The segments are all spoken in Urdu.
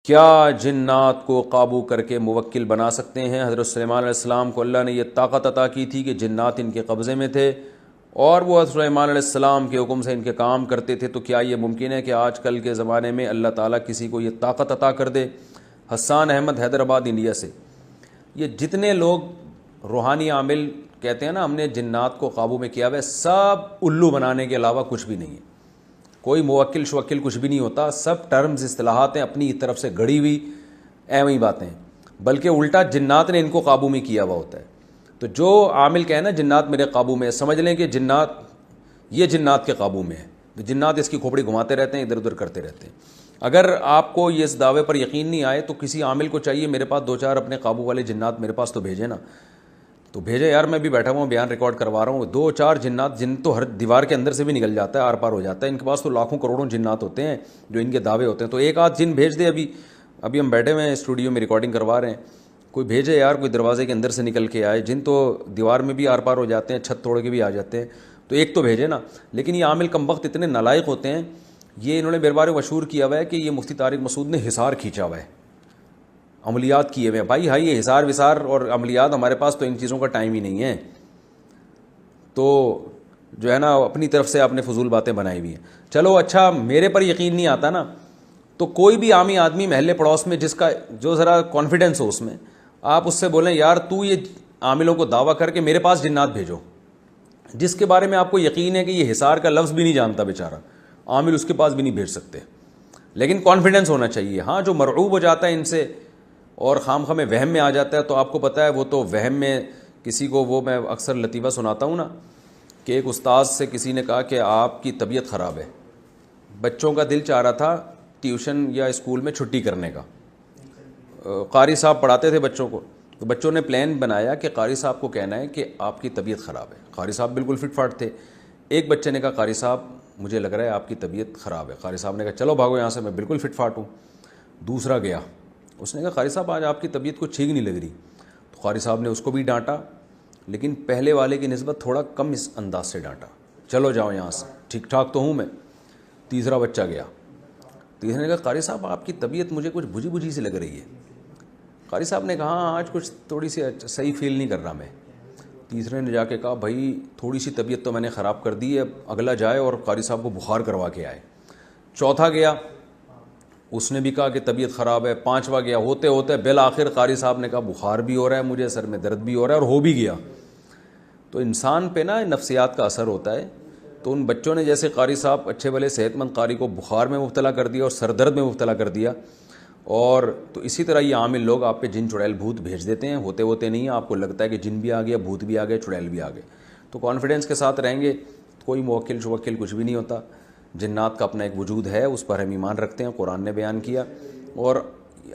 کیا جنات کو قابو کر کے موکل بنا سکتے ہیں؟ حضرت سلیمان علیہ السلام کو اللہ نے یہ طاقت عطا کی تھی کہ جنات ان کے قبضے میں تھے اور وہ حضرت سلیمان علیہ السلام کے حکم سے ان کے کام کرتے تھے، تو کیا یہ ممکن ہے کہ آج کل کے زمانے میں اللہ تعالیٰ کسی کو یہ طاقت عطا کر دے؟ حسان احمد حیدرآباد انڈیا سے۔ یہ جتنے لوگ روحانی عامل کہتے ہیں نا ہم نے جنات کو قابو میں کیا ہوا ہے، سب الو بنانے کے علاوہ کچھ بھی نہیں ہے، کوئی موکل شوکل کچھ بھی نہیں ہوتا، سب ٹرمز اصطلاحات ہیں اپنی طرف سے گڑی ہوئی ایویں باتیں، بلکہ الٹا جنات نے ان کو قابو میں کیا ہوا ہوتا ہے۔ تو جو عامل کہے نا جنات میرے قابو میں ہے، سمجھ لیں کہ جنات یہ جنات کے قابو میں ہے، تو جنات اس کی کھوپڑی گھماتے رہتے ہیں، ادھر ادھر کرتے رہتے ہیں۔ اگر آپ کو یہ اس دعوے پر یقین نہیں آئے تو کسی عامل کو چاہیے میرے پاس دو چار اپنے قابو والے جنات میرے پاس تو بھیجے نا، تو بھیجے یار، میں بھی بیٹھا ہوا ہوں بیان ریکارڈ کروا رہا ہوں، دو چار جنات جن تو ہر دیوار کے اندر سے بھی نکل جاتا ہے، آر پار ہو جاتا ہے، ان کے پاس تو لاکھوں کروڑوں جنات ہوتے ہیں جو ان کے دعوے ہوتے ہیں، تو ایک آدھ جن بھیج دے۔ ابھی ہم بیٹھے ہوئے ہیں اسٹوڈیو میں ریکارڈنگ کروا رہے ہیں، کوئی بھیجے یار، کوئی دروازے کے اندر سے نکل کے آئے، جن تو دیوار میں بھی آر پار ہو جاتے ہیں، چھت توڑ کے بھی آ جاتے ہیں، تو ایک تو بھیجے نا۔ لیکن یہ عامل کم وقت اتنے نالائق ہوتے ہیں، یہ انہوں نے میرے بارے مشہور کیا ہوا ہے کہ یہ مفتی طارق مسعود نے حصار کھینچا ہوا ہے، عملیات کیے ہوئے ہیں۔ بھائی ہائی یہ حصار وصار اور عملیات، ہمارے پاس تو ان چیزوں کا ٹائم ہی نہیں ہے، تو جو ہے نا اپنی طرف سے آپ نے فضول باتیں بنائی ہوئی ہیں۔ چلو اچھا، میرے پر یقین نہیں آتا نا، تو کوئی بھی عامی آدمی محلے پڑوس میں جس کا جو ذرا کانفیڈنس ہو اس میں، آپ اس سے بولیں یار تو یہ عاملوں کو دعویٰ کر کے میرے پاس جنات بھیجو، جس کے بارے میں آپ کو یقین ہے کہ یہ حصار کا لفظ بھی نہیں جانتا بیچارہ، عامل اس کے پاس بھی نہیں بھیج سکتے، لیکن کانفیڈنس ہونا چاہیے۔ ہاں جو مرعوب ہو جاتا ہے ان سے اور خام خواہ میں وہم میں آ جاتا ہے، تو آپ کو پتہ ہے وہ تو وہم میں کسی کو، وہ میں اکثر لطیفہ سناتا ہوں نا کہ ایک استاذ سے کسی نے کہا کہ آپ کی طبیعت خراب ہے، بچوں کا دل چاہ رہا تھا ٹیوشن یا اسکول میں چھٹی کرنے کا، قاری صاحب پڑھاتے تھے بچوں کو، تو بچوں نے پلان بنایا کہ قاری صاحب کو کہنا ہے کہ آپ کی طبیعت خراب ہے۔ قاری صاحب بالکل فٹ فاٹ تھے۔ ایک بچے نے کہا قاری صاحب مجھے لگ رہا ہے آپ کی طبیعت خراب ہے۔ قاری صاحب نے کہا چلو بھاگو یہاں سے، میں بالکل فٹ فاٹ ہوں۔ دوسرا گیا، اس نے کہا قاری صاحب آج آپ کی طبیعت کو ٹھیک نہیں لگ رہی، تو قاری صاحب نے اس کو بھی ڈانٹا، لیکن پہلے والے کی نسبت تھوڑا کم اس انداز سے ڈانٹا، چلو جاؤ یہاں سے، ٹھیک ٹھاک تو ہوں میں۔ تیسرا بچہ گیا، تیسرے نے کہا قاری صاحب آپ کی طبیعت مجھے کچھ بجھی بجھی سی لگ رہی ہے۔ قاری صاحب نے کہا ہاں آج کچھ تھوڑی سی صحیح فیل نہیں کر رہا میں۔ تیسرے نے جا کے کہا بھائی تھوڑی سی طبیعت تو میں نے خراب کر دی ہے، اگلا جائے اور قاری صاحب کو بخار کروا کے آئے۔ چوتھا گیا، اس نے بھی کہا کہ طبیعت خراب ہے۔ پانچواں گیا، ہوتے ہوتے بالآخر قاری صاحب نے کہا بخار بھی ہو رہا ہے مجھے، سر میں درد بھی ہو رہا ہے، اور ہو بھی گیا۔ تو انسان پہ نا نفسیات کا اثر ہوتا ہے، تو ان بچوں نے جیسے قاری صاحب اچھے بھلے صحت مند قاری کو بخار میں مبتلا کر دیا اور سر درد میں مبتلا کر دیا، اور تو اسی طرح یہ عامل لوگ آپ پہ جن چڑیل بھوت بھیج دیتے ہیں، ہوتے ہوتے نہیں ہیں، آپ کو لگتا ہے کہ جن بھی آ گیا، بھوت بھی آ گئے، چڑیل بھی آ گئے۔ تو کانفیڈنس کے ساتھ رہیں گے، کوئی موکل شوکل کچھ بھی نہیں ہوتا، جنات کا اپنا ایک وجود ہے، اس پر ہم ایمان رکھتے ہیں، قرآن نے بیان کیا، اور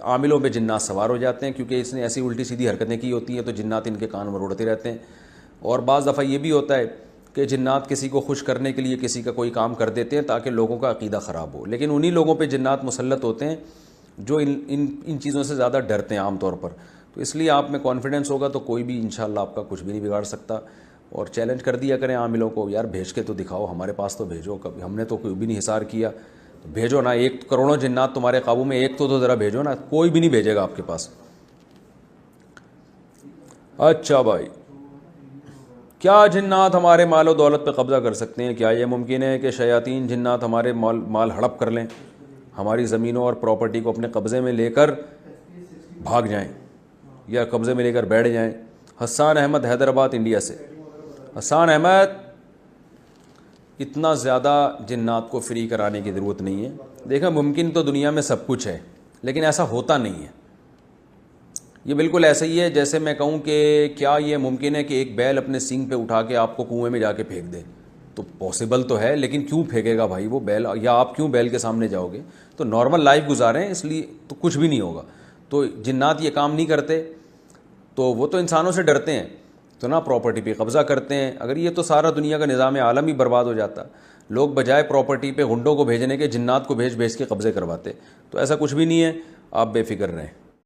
عاملوں پہ جنات سوار ہو جاتے ہیں کیونکہ اس نے ایسی الٹی سیدھی حرکتیں کی ہوتی ہیں، تو جنات ان کے کان مروڑتے رہتے ہیں۔ اور بعض دفعہ یہ بھی ہوتا ہے کہ جنات کسی کو خوش کرنے کے لیے کسی کا کوئی کام کر دیتے ہیں تاکہ لوگوں کا عقیدہ خراب ہو، لیکن انہی لوگوں پہ جنات مسلط ہوتے ہیں جو ان چیزوں سے زیادہ ڈرتے ہیں عام طور پر۔ تو اس لیے آپ میں کانفیڈنس ہوگا تو کوئی بھی انشاءاللہ آپ کا کچھ بھی نہیں بگاڑ سکتا، اور چیلنج کر دیا کریں عاملوں کو، یار بھیج کے تو دکھاؤ، ہمارے پاس تو بھیجو، کبھی ہم نے تو کوئی بھی نہیں حصار کیا، تو بھیجو نا، ایک کروڑوں جنات تمہارے قابو میں، ایک تو ذرا بھیجو نا، کوئی بھی نہیں بھیجے گا آپ کے پاس۔ اچھا بھائی، کیا جنات ہمارے مال و دولت پہ قبضہ کر سکتے ہیں؟ کیا یہ ممکن ہے کہ شیاطین جنات ہمارے مال ہڑپ کر لیں، ہماری زمینوں اور پراپرٹی کو اپنے قبضے میں لے کر بھاگ جائیں یا قبضے میں لے کر بیٹھ جائیں؟ حسان احمد حیدرآباد انڈیا سے۔ حسان احمد، اتنا زیادہ جنات کو فری کرانے کی ضرورت نہیں ہے۔ دیکھیں ممکن تو دنیا میں سب کچھ ہے، لیکن ایسا ہوتا نہیں ہے۔ یہ بالکل ایسا ہی ہے جیسے میں کہوں کہ کیا یہ ممکن ہے کہ ایک بیل اپنے سینگ پہ اٹھا کے آپ کو کنویں میں جا کے پھینک دے؟ تو پاسبل تو ہے، لیکن کیوں پھینکے گا بھائی وہ بیل، یا آپ کیوں بیل کے سامنے جاؤ گے؟ تو نارمل لائف گزاریں، اس لیے تو کچھ بھی نہیں ہوگا۔ تو جنات یہ کام نہیں کرتے، تو وہ تو انسانوں سے ڈرتے ہیں، تو نا پراپرٹی پہ قبضہ کرتے ہیں۔ اگر یہ تو سارا دنیا کا نظام عالم ہی برباد ہو جاتا، لوگ بجائے پراپرٹی پہ غنڈوں کو بھیجنے کے جنات کو بھیج کے قبضے کرواتے۔ تو ایسا کچھ بھی نہیں ہے، آپ بے فکر رہیں۔